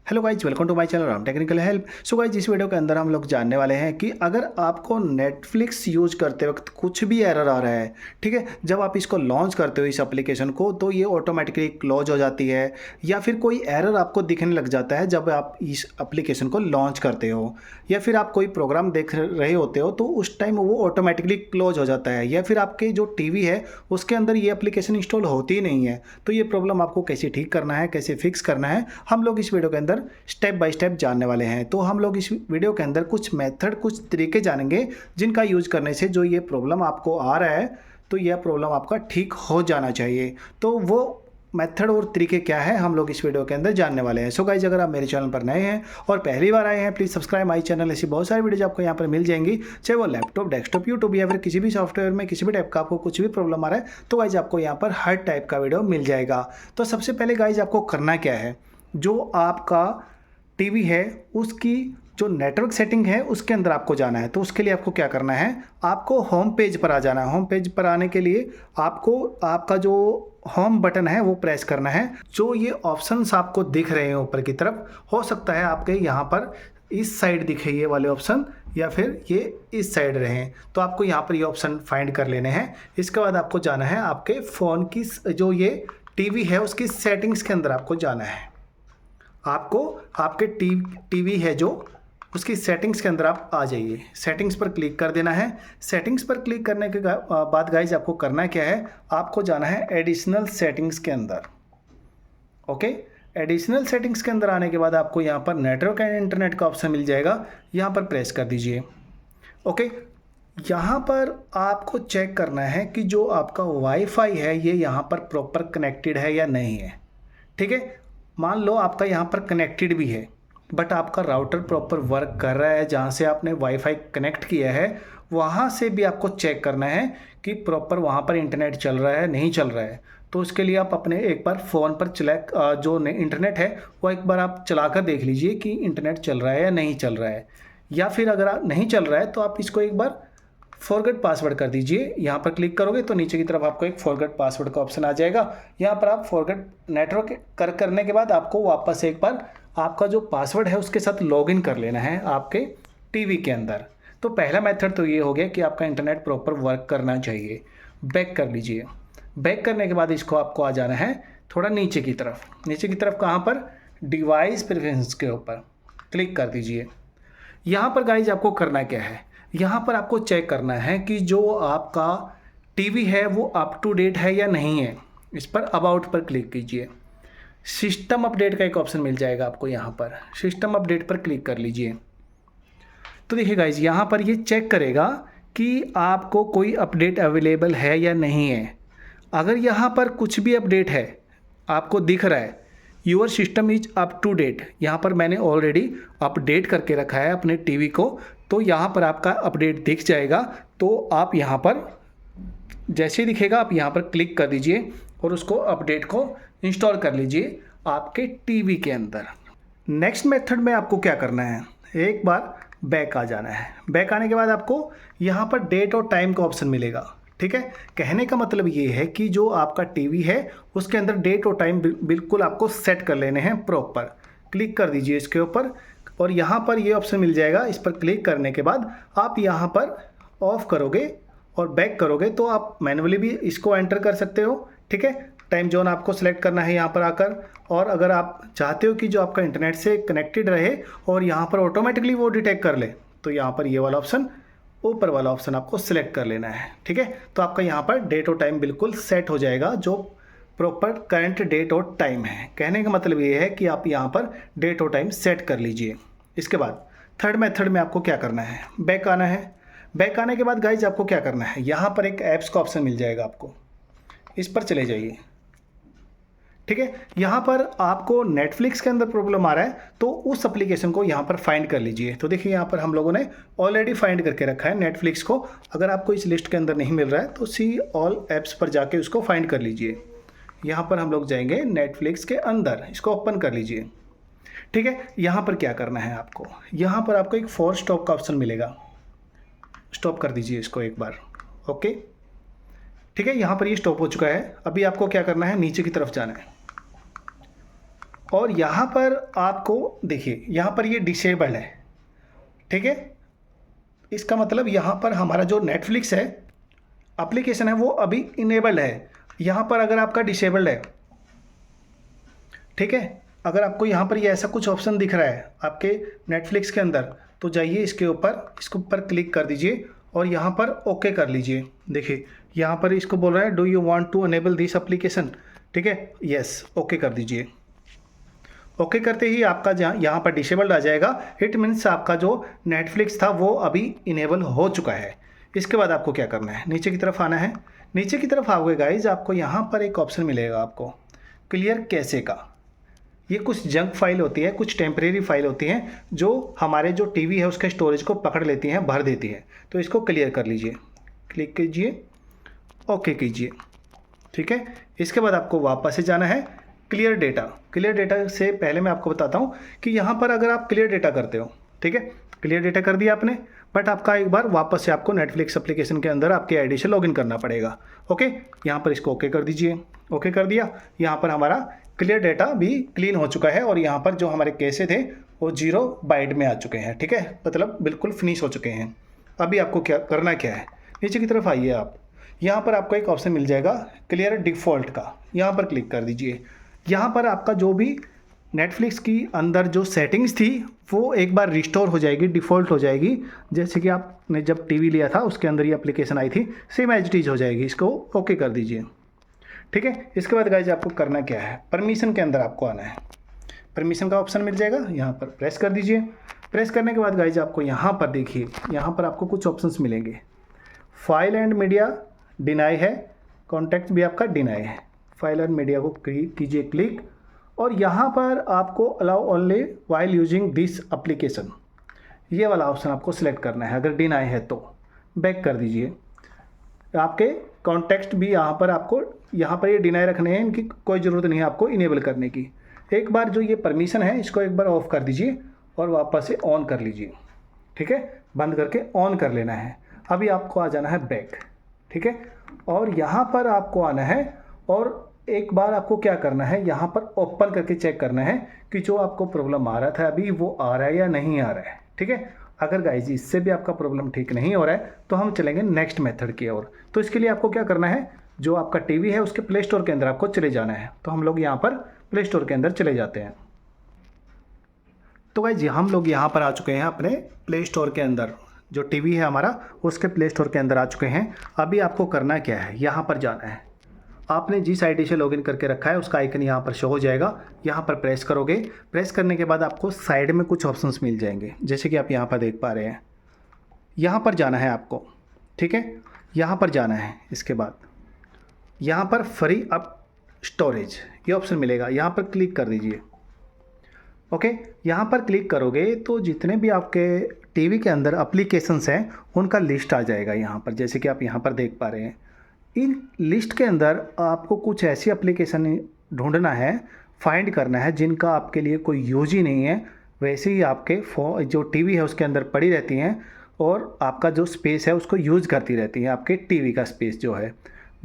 Hello guys, welcome to my channel Ram technical help. So guys, इस video के अंदर हम लोग जानने वाले हैं कि अगर आपको नेटफ्लिक्स यूज करते वक्त कुछ भी एरर आ रहा है, ठीक है, जब आप इसको लॉन्च करते हो इस एप्लीकेशन को तो ये ऑटोमेटिकली क्लोज हो जाती है, या फिर कोई एरर आपको दिखने लग जाता है जब आप इस एप्लीकेशन को लॉन्च करते हो, या फिर आप कोई प्रोग्राम देख रहे होते हो तो उस टाइम वो ऑटोमेटिकली क्लोज हो जाता है, या फिर आपके जो टीवी है उसके अंदर ये एप्लीकेशन इंस्टॉल होती ही नहीं है। तो ये प्रॉब्लम आपको कैसे ठीक करना है, कैसे फिक्स करना है, हम लोग इस वीडियो के अंदर स्टेप बाय स्टेप जानने वाले हैं। तो हम लोग इस वीडियो के अंदर कुछ मेथड, कुछ तरीके जानेंगे जिनका यूज करने से जो ये प्रॉब्लम आपको आ रहा है तो यह प्रॉब्लम आपका ठीक हो जाना चाहिए। तो वो मेथड और तरीके क्या है हम लोग इस वीडियो के अंदर जानने वाले हैं। सो गाइज, अगर आप मेरे चैनल पर नए हैं और पहली बार आए हैं, प्लीज़ सब्सक्राइब माय चैनल। ऐसी बहुत सारी वीडियोज आपको यहाँ पर मिल जाएंगी, चाहे वो लैपटॉप, डेस्कटॉप, यूट्यूब या फिर किसी भी सॉफ्टवेयर में किसी भी टाइप का आपको कुछ भी प्रॉब्लम आ रहा है तो गाइज आपको यहाँ पर हर टाइप का वीडियो मिल जाएगा। तो सबसे पहले गाइज आपको करना क्या है, जो आपका टीवी है उसकी जो नेटवर्क सेटिंग है उसके अंदर आपको जाना है। तो उसके लिए आपको क्या करना है, आपको होम पेज पर आ जाना है। होम पेज पर आने के लिए आपको आपका जो होम बटन है वो प्रेस करना है। जो ये ऑप्शंस आपको दिख रहे हैं ऊपर की तरफ, हो सकता है आपके यहाँ पर इस साइड दिखे ये वाले ऑप्शन, या फिर ये इस साइड रहें, तो आपको यहाँ पर ये ऑप्शन फाइंड कर लेने हैं। इसके बाद आपको जाना है आपके फ़ोन की जो ये टीवी है उसकी सेटिंग्स के अंदर आपको जाना है। आपको आपके टीवी है जो उसकी सेटिंग्स के अंदर आप आ जाइए, सेटिंग्स पर क्लिक कर देना है। सेटिंग्स पर क्लिक करने के बाद गाइज आपको करना क्या है, आपको जाना है एडिशनल सेटिंग्स के अंदर। ओके, एडिशनल सेटिंग्स के अंदर आने के बाद आपको यहाँ पर नेटवर्क एंड इंटरनेट का ऑप्शन मिल जाएगा, यहाँ पर प्रेस कर दीजिए। ओके, यहाँ पर आपको चेक करना है कि जो आपका वाईफाई है ये यहाँ पर प्रॉपर कनेक्टेड है या नहीं है। ठीक है, मान लो आपका यहाँ पर कनेक्टेड भी है बट आपका राउटर प्रॉपर वर्क कर रहा है, जहाँ से आपने वाईफाई कनेक्ट किया है वहाँ से भी आपको चेक करना है कि प्रॉपर वहाँ पर इंटरनेट चल रहा है नहीं चल रहा है। तो उसके लिए आप अपने एक बार फ़ोन पर जो इंटरनेट है वो एक बार आप चला कर देख लीजिए कि इंटरनेट चल रहा है या नहीं चल रहा है, या फिर अगर आप नहीं चल रहा है तो आप इसको एक बार फॉरगेट पासवर्ड कर दीजिए। यहाँ पर क्लिक करोगे तो नीचे की तरफ आपको एक फॉरगेट पासवर्ड का ऑप्शन आ जाएगा। यहाँ पर आप फॉरगेट नेटवर्क करने के बाद आपको वापस एक बार आपका जो पासवर्ड है उसके साथ लॉगिन कर लेना है आपके टीवी के अंदर। तो पहला मेथड तो ये हो गया कि आपका इंटरनेट प्रॉपर वर्क करना चाहिए। बैक कर लीजिए। बैक करने के बाद इसको आपको आ जाना है थोड़ा नीचे की तरफ। नीचे की तरफ कहाँ पर, डिवाइस प्रेफरेंस के ऊपर क्लिक कर दीजिए। यहाँ पर गाइज आपको करना क्या है, यहाँ पर आपको चेक करना है कि जो आपका टीवी है वो अप टू डेट है या नहीं है। इस पर अबाउट पर क्लिक कीजिए। सिस्टम अपडेट का एक ऑप्शन मिल जाएगा आपको, यहाँ पर सिस्टम अपडेट पर क्लिक कर लीजिए। तो देखिए गाइज, यहाँ पर ये चेक करेगा कि आपको कोई अपडेट अवेलेबल है या नहीं है। अगर यहाँ पर कुछ भी अपडेट है आपको दिख रहा है, your system is up to date, यहाँ पर मैंने ऑलरेडी अपडेट करके रखा है अपने टीवी को, तो यहाँ पर आपका अपडेट दिख जाएगा। तो आप यहाँ पर जैसे ही दिखेगा आप यहाँ पर क्लिक कर दीजिए और उसको अपडेट को इंस्टॉल कर लीजिए आपके टीवी के अंदर। नेक्स्ट मेथड में आपको क्या करना है, एक बार बैक आ जाना है। बैक आने के बाद आपको यहाँ पर डेट और टाइम का ऑप्शन मिलेगा। ठीक है, कहने का मतलब ये है कि जो आपका टीवी है उसके अंदर डेट और टाइम बिल्कुल आपको सेट कर लेने हैं प्रॉपर। क्लिक कर दीजिए इसके ऊपर और यहाँ पर ये ऑप्शन मिल जाएगा। इस पर क्लिक करने के बाद आप यहाँ पर ऑफ करोगे और बैक करोगे तो आप मैन्युअली भी इसको एंटर कर सकते हो। ठीक है, टाइम जोन आपको सेलेक्ट करना है यहाँ पर आकर, और अगर आप चाहते हो कि जो आपका इंटरनेट से कनेक्टेड रहे और यहाँ पर ऑटोमेटिकली वो डिटेक्ट कर ले तो यहाँ पर ये वाला ऑप्शन, ऊपर वाला ऑप्शन आपको सिलेक्ट कर लेना है। ठीक है, तो आपका यहाँ पर डेट और टाइम बिल्कुल सेट हो जाएगा, जो प्रॉपर करंट डेट और टाइम है। कहने का मतलब ये है कि आप यहाँ पर डेट और टाइम सेट कर लीजिए। इसके बाद थर्ड मेथड में आपको क्या करना है, बैक आना है। बैक आने के बाद गाइज आपको क्या करना है, यहाँ पर एक ऐप्स का ऑप्शन मिल जाएगा आपको, इस पर चले जाइए। ठीक है, यहाँ पर आपको नेटफ्लिक्स के अंदर प्रॉब्लम आ रहा है तो उस एप्लीकेशन को यहाँ पर फाइंड कर लीजिए। तो देखिए यहाँ पर हम लोगों ने ऑलरेडी फाइंड करके रखा है नेटफ्लिक्स को। अगर आपको इस लिस्ट के अंदर नहीं मिल रहा है तो सी ऑल ऐप्स पर जाके उसको फाइंड कर लीजिए। यहाँ पर हम लोग जाएंगे नेटफ्लिक्स के अंदर, इसको ओपन कर लीजिए। ठीक है, यहाँ पर क्या करना है आपको, यहाँ पर आपको एक फोर स्टॉप का ऑप्शन मिलेगा, स्टॉप कर दीजिए इसको एक बार। ओके, ठीक है, यहाँ पर ये स्टॉप हो चुका है। अभी आपको क्या करना है, नीचे की तरफ जाना है। और यहाँ पर आपको देखिए, यहाँ पर ये डिसेबल है, ठीक है। इसका मतलब यहाँ पर हमारा जो नेटफ्लिक्स है एप्लीकेशन है वो अभी इनेबल्ड है। यहाँ पर अगर आपका डिसेबल्ड है, ठीक है, अगर आपको यहाँ पर ये ऐसा कुछ ऑप्शन दिख रहा है आपके नेटफ्लिक्स के अंदर, तो जाइए इसके ऊपर क्लिक कर दीजिए और यहाँ पर ओके कर लीजिए। देखिए यहाँ पर इसको बोल रहा है do you want to enable this application, ठीक है, यस, ओके कर दीजिए। ओके करते ही आपका यहाँ पर डिसेबल्ड आ जाएगा। इट मीन्स आपका जो नेटफ्लिक्स था वो अभी इनेबल हो चुका है। इसके बाद आपको क्या करना है, नीचे की तरफ आना है। नीचे की तरफ आओगे गाइज, आपको यहाँ पर एक ऑप्शन मिलेगा आपको क्लियर कैसे का। ये कुछ जंक फाइल होती है, कुछ टेम्परेरी फाइल होती हैं जो हमारे जो टीवी है उसके स्टोरेज को पकड़ लेती हैं, भर देती हैं। तो इसको क्लियर कर लीजिए, क्लिक कीजिए, ओके कीजिए, ठीक है। इसके बाद आपको वापस से जाना है क्लियर डेटा। क्लियर डेटा से पहले मैं आपको बताता हूँ कि यहाँ पर अगर आप क्लियर डेटा करते हो, ठीक है, क्लियर डेटा कर दिया आपने, बट आपका एक बार वापस से आपको नेटफ्लिक्स एप्लीकेशन के अंदर आपकी आईडी से लॉगिन करना पड़ेगा। ओके, यहाँ पर इसको ओके कर दीजिए, ओके कर दिया। यहाँ पर हमारा क्लियर डेटा भी क्लीन हो चुका है और यहाँ पर जो हमारे केसे थे वो 0 बाइट में आ चुके हैं, ठीक है, मतलब बिल्कुल फिनिश हो चुके हैं। अभी आपको क्या करना क्या है, नीचे की तरफ आइए आप, यहाँ पर आपको एक ऑप्शन मिल जाएगा क्लियर डिफ़ॉल्ट का, यहाँ पर क्लिक कर दीजिए। यहाँ पर आपका जो भी नेटफ्लिक्स की अंदर जो सेटिंग्स थी वो एक बार रिस्टोर हो जाएगी, डिफ़ॉल्ट हो जाएगी। जैसे कि आपने जब टीवी लिया था उसके अंदर ये एप्लीकेशन आई थी, सेम एज इट इज़ हो जाएगी। इसको ओके कर दीजिए, ठीक है। इसके बाद गाइज आपको करना क्या है, परमिशन के अंदर आपको आना है। परमिशन का ऑप्शन मिल जाएगा, यहाँ पर प्रेस कर दीजिए। प्रेस करने के बाद गाइज आपको यहाँ पर देखिए, यहाँ पर आपको कुछ ऑप्शंस मिलेंगे। फाइल एंड मीडिया डिनाई है, कॉन्टैक्ट भी आपका डिनाई है। फाइल एंड मीडिया को कीजिए क्लिक और यहाँ पर आपको allow only while using this application, ये वाला ऑप्शन आपको सिलेक्ट करना है। अगर डिनाई है तो बैक कर दीजिए। आपके कॉन्टेक्स्ट भी यहाँ पर ये डिनाई रखने हैं, इनकी कोई ज़रूरत नहीं है आपको इनेबल करने की। एक बार जो ये परमिशन है इसको एक बार ऑफ कर दीजिए और वापस से ऑन कर लीजिए, ठीक है, बंद करके ऑन कर लेना है। अभी आपको आ जाना है बैक, ठीक है, और यहाँ पर आपको आना है और एक बार आपको क्या करना है, यहाँ पर ओपन करके चेक करना है कि जो आपको प्रॉब्लम आ रहा था अभी वो आ रहा है या नहीं आ रहा है, ठीक है। अगर गाइज इससे भी आपका प्रॉब्लम ठीक नहीं हो रहा है तो हम चलेंगे नेक्स्ट मेथड की ओर। तो इसके लिए आपको क्या करना है, जो आपका टीवी है उसके प्ले स्टोर के अंदर आपको चले जाना है। तो हम लोग यहाँ पर प्ले स्टोर के अंदर चले जाते हैं। तो गाइज हम लोग यहाँ पर आ चुके हैं अपने प्ले स्टोर के अंदर, जो टीवी है हमारा उसके प्ले स्टोर के अंदर आ चुके हैं। अभी आपको करना क्या है, यहाँ पर जाना है। आपने जिस आईडी से लॉगिन करके रखा है उसका आइकन यहाँ पर शो हो जाएगा, यहाँ पर प्रेस करोगे। प्रेस करने के बाद आपको साइड में कुछ ऑप्शंस मिल जाएंगे, जैसे कि आप यहाँ पर देख पा रहे हैं। यहाँ पर जाना है आपको, ठीक है, यहाँ पर जाना है। इसके बाद यहाँ पर फ्री अप स्टोरेज ये ऑप्शन मिलेगा, यहाँ पर क्लिक कर दीजिए। ओके, यहाँ पर क्लिक करोगे तो जितने भी आपके टीवी के अंदर एप्लीकेशंस हैं उनका लिस्ट आ जाएगा यहाँ पर, जैसे कि आप यहाँ पर देख पा रहे हैं। इन लिस्ट के अंदर आपको कुछ ऐसी एप्लीकेशन ढूंढना है, फाइंड करना है जिनका आपके लिए कोई यूज ही नहीं है, वैसे ही आपके जो टीवी है उसके अंदर पड़ी रहती हैं और आपका जो स्पेस है उसको यूज़ करती रहती हैं, आपके टीवी का स्पेस जो है।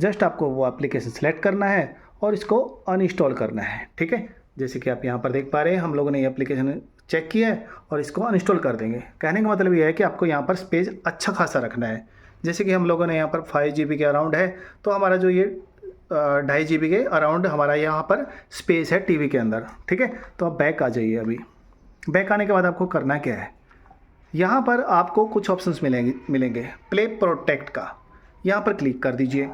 जस्ट आपको वो एप्लीकेशन सेलेक्ट करना है और इसको अनइंस्टॉल करना है, ठीक है। जैसे कि आप यहाँ पर देख पा रहे हैं, हम लोगों ने ये एप्लीकेशन चेक किया है और इसको अनइंस्टॉल कर देंगे। कहने का मतलब ये है कि आपको यहाँ पर स्पेस अच्छा खासा रखना है। जैसे कि हम लोगों ने यहाँ पर 5 GB के अराउंड है, तो हमारा जो ये 2.5 GB के अराउंड हमारा यहाँ पर स्पेस है टीवी के अंदर, ठीक है। तो आप बैक आ जाइए। अभी बैक आने के बाद आपको करना क्या है, यहाँ पर आपको कुछ ऑप्शंस मिलेंगे प्ले प्रोटेक्ट का, यहाँ पर क्लिक कर दीजिए।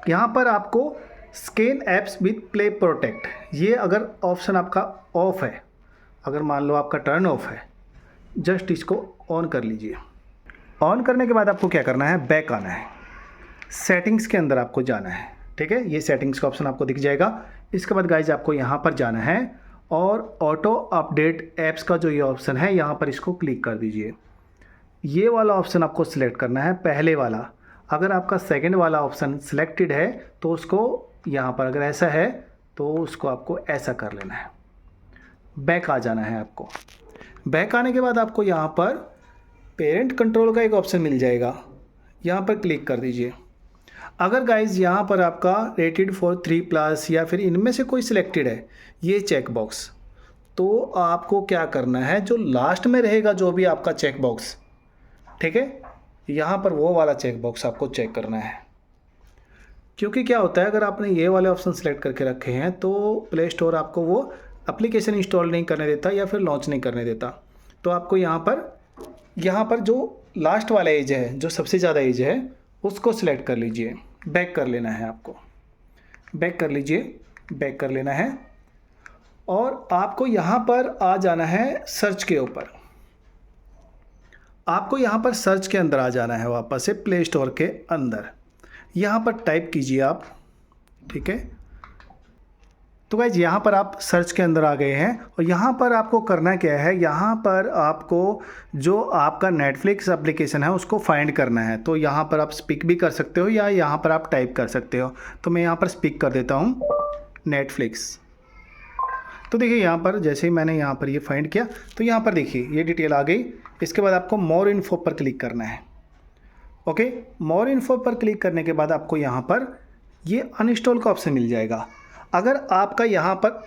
यहाँ पर आपको scan apps with play protect, ये अगर ऑप्शन आपका ऑफ है, अगर मान लो आपका टर्न ऑफ है, जस्ट इसको ऑन कर लीजिए। ऑन करने के बाद आपको क्या करना है, बैक आना है। सेटिंग्स के अंदर आपको जाना है, ठीक है, ये सेटिंग्स का ऑप्शन आपको दिख जाएगा। इसके बाद गाइज आपको यहाँ पर जाना है और ऑटो अपडेट ऐप्स का जो ये ऑप्शन है यहाँ पर इसको क्लिक कर दीजिए। ये वाला ऑप्शन आपको सिलेक्ट करना है, पहले वाला। अगर आपका सेकंड वाला ऑप्शन सिलेक्टेड है तो उसको यहाँ पर, अगर ऐसा है तो उसको आपको ऐसा कर लेना है। बैक आ जाना है आपको। बैक आने के बाद आपको यहाँ पर पेरेंट कंट्रोल का एक ऑप्शन मिल जाएगा, यहाँ पर क्लिक कर दीजिए। अगर गाइज यहाँ पर आपका रेटेड फॉर 3+ या फिर इनमें से कोई सिलेक्टेड है ये चेक बॉक्स, तो आपको क्या करना है, जो लास्ट में रहेगा जो भी आपका चेक बॉक्स, ठीक है, यहाँ पर वो वाला चेक बॉक्स आपको चेक करना है। क्योंकि क्या होता है, अगर आपने ये वाले ऑप्शन सेलेक्ट करके रखे हैं तो प्ले स्टोर आपको वो एप्लीकेशन इंस्टॉल नहीं करने देता या फिर लॉन्च नहीं करने देता। तो आपको यहाँ पर जो लास्ट वाला एज है, जो सबसे ज़्यादा एज है, उसको सिलेक्ट कर लीजिए, बैक कर लेना है आपको, बैक कर लीजिए, बैक कर लेना है और आपको यहाँ पर आ जाना है सर्च के ऊपर। आपको यहाँ पर सर्च के अंदर आ जाना है वापस से प्ले स्टोर के अंदर, यहाँ पर टाइप कीजिए आप, ठीक है। तो गाइज यहाँ पर आप सर्च के अंदर आ गए हैं और यहाँ पर आपको करना क्या है, यहाँ पर आपको जो आपका नेटफ्लिक्स एप्लीकेशन है उसको फाइंड करना है। तो यहाँ पर आप स्पीक भी कर सकते हो या यहाँ पर आप टाइप कर सकते हो। तो मैं यहाँ पर स्पीक कर देता हूँ नेटफ्लिक्स। तो देखिए यहाँ पर जैसे ही मैंने यहाँ पर ये फाइंड किया तो यहाँ पर देखिए ये डिटेल आ गई। इसके बाद आपको मोर इन्फो पर क्लिक करना है। ओके, मोर इन्फो पर क्लिक करने के बाद आपको यहाँ पर ये अनइंस्टॉल का ऑप्शन मिल जाएगा। अगर आपका यहाँ पर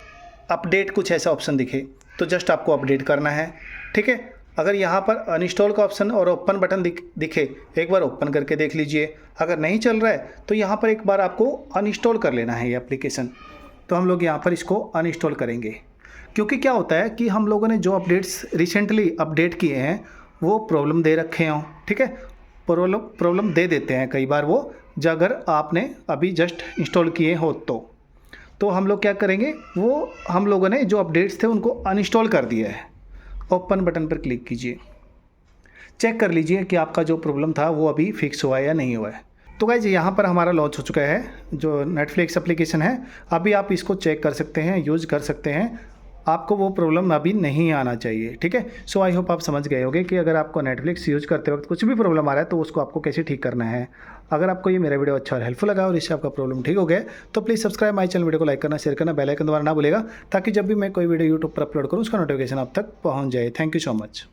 अपडेट कुछ ऐसा ऑप्शन दिखे तो जस्ट आपको अपडेट करना है, ठीक है। अगर यहाँ पर अनइंस्टॉल का ऑप्शन और ओपन बटन दिखे, एक बार ओपन करके देख लीजिए। अगर नहीं चल रहा है तो यहाँ पर एक बार आपको अनइंस्टॉल कर लेना है ये एप्लीकेशन। तो हम लोग यहाँ पर इसको अनइंस्टॉल करेंगे, क्योंकि क्या होता है कि हम लोगों ने जो अपडेट्स रिसेंटली अपडेट किए हैं वो प्रॉब्लम दे रखे हों, ठीक है। प्रॉब्लम दे देते हैं कई बार वो, अगर आपने अभी जस्ट इंस्टॉल किए हो तो हम लोग क्या करेंगे, वो हम लोगों ने जो अपडेट्स थे उनको अनइंस्टॉल कर दिया है। ओपन बटन पर क्लिक कीजिए, चेक कर लीजिए कि आपका जो प्रॉब्लम था वो अभी फिक्स हुआ है या नहीं हुआ है। तो गाइज यहाँ पर हमारा लॉन्च हो चुका है जो नेटफ्लिक्स एप्लीकेशन है। अभी आप इसको चेक कर सकते हैं, यूज़ कर सकते हैं, आपको वो प्रॉब्लम अभी नहीं आना चाहिए, ठीक है। सो आई होप आप समझ गए होंगे कि अगर आपको नेटफ्लिक्स यूज़ करते वक्त कुछ भी प्रॉब्लम आ रहा है तो उसको आपको कैसे ठीक करना है। अगर आपको ये मेरा वीडियो अच्छा और हेल्पफुल लगा और इससे आपका प्रॉब्लम ठीक हो गया तो please subscribe my channel, video को लाइक करना, शेयर करना, बेल आइकन दबाना ना भूलेगा, ताकि जब भी मैं कोई वीडियो यूट्यूब पर अपलोड करूँ उसका नोटिफिकेशन आप तक पहुँच जाए। Thank you so much.